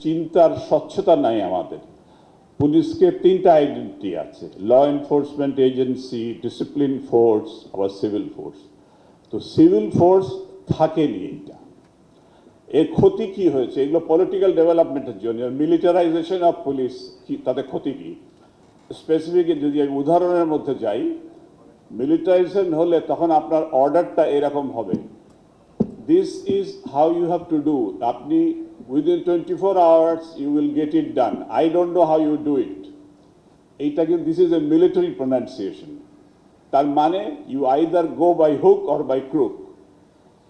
চিন্তার স্বচ্ছতা নাই আমাদের। পুলিশকে তিনটা আইডেন্টিটি আছে, law enforcement agency, discipline force, আবার সিভিল ফোর্স। তো সিভিল ফোর্স থাকেনি এইটা। এর ক্ষতি কি হয়েছে? এগুলো পলিটিক্যাল ডেভেলপমেন্টের জন্য। মিলিটারাইজেশন অফ পুলিশ কি, তাতে ক্ষতি কি? স্পেসিফিক যদি আমি উদাহরণের মধ্যে যাই, মিলিটারাইজেশন হলে তখন আপনার অর্ডারটা এরকম হবে, this is how you have to do. আপনি within 24 hours you will get it done, I don't know how you do it. এইটা কিন্তু this is a military pronunciation. তার মানে you either go by hook or by crook.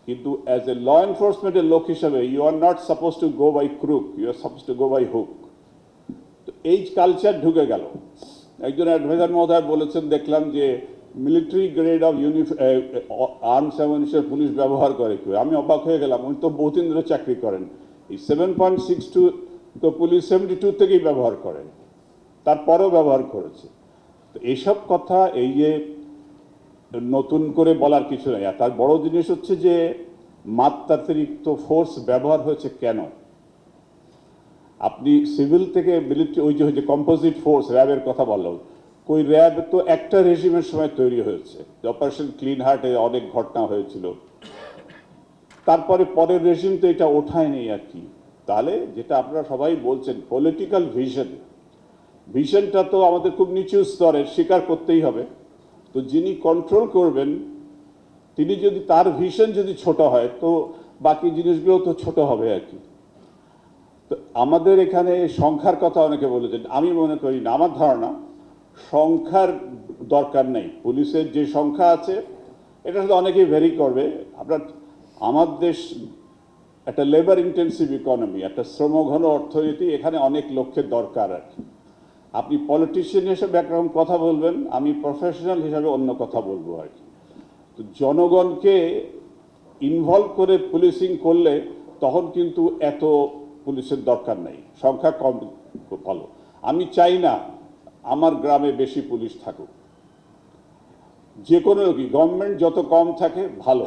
কিন্তু as a law এনফোর্সমেন্টের লোক হিসাবে you are not suppose to go by crook, you are suppose to go by hook. তো এই culture ঢুকে গেল। একজন অ্যাডভাইজার মহোদয় বলেছেন, দেখলাম যে military grade of arms ammunition police ব্যবহার করে কেউ। আমি অবাক হয়ে গেলাম, উনি তো বহুদিন ধরে চাকরি করেন। এই 7.62 তো পুলিশ 72 থেকেই ব্যবহার করেন, তারপরেও ব্যবহার করেছে। তো এইসব কথা এই যে নতুন করে বলার কিছু নেই। আর তার বড় জিনিস হচ্ছে যে মাত্রাতিরিক্ত ফোর্স ব্যবহার হয়েছে কেন? আপনি সিভিল থেকে মিলিটারি, ওই যে কম্পোজিট ফোর্স র্যাবের কথা বললাম, ওই র্যাব তো একটা রেজিমের সময় তৈরি হয়েছে। অপারেশন ক্লিন হার্টে অনেক ঘটনা হয়েছিল, তারপরে পরের রেজিম তো এটা ওঠায়নি আর কি। তাহলে যেটা আপনারা সবাই বলছেন পলিটিক্যাল ভিশনটা তো আমাদের খুব নিচু স্তরের, স্বীকার করতেই হবে। তো যিনি কন্ট্রোল করবেন তিনি যদি, তার ভিশন যদি ছোট হয় তো বাকি জিনিসগুলো তো ছোট হবে আর কি। তো আমাদের এখানে সংখ্যার কথা অনেকে বলেছেন, আমি মনে করি না, আমার ধারণা সংখ্যার দরকার নেই। পুলিশের যে সংখ্যা আছে এটা শুধু অনেকেই ভেরি করবে। আমার দেশ একটা লেবার ইন্টেন্সিভ ইকোনমি, একটা শ্রমঘন অর্থনীতি, এখানে অনেক লোকের দরকার আর কি। আপনি পলিটিশিয়ান হিসেবে একরকম কথা বলবেন, আমি প্রফেশনাল হিসাবে অন্য কথা বলবো আর কি। তো জনগণকে ইনভলভ করে পুলিশিং করলে তখন কিন্তু এত পুলিশের দরকার নেই, সংখ্যা কম ভালো। আমি চাই না আমার গ্রামে বেশি পুলিশ থাকুক, যে কোনো কি গভর্নমেন্ট যত কম থাকে ভালো।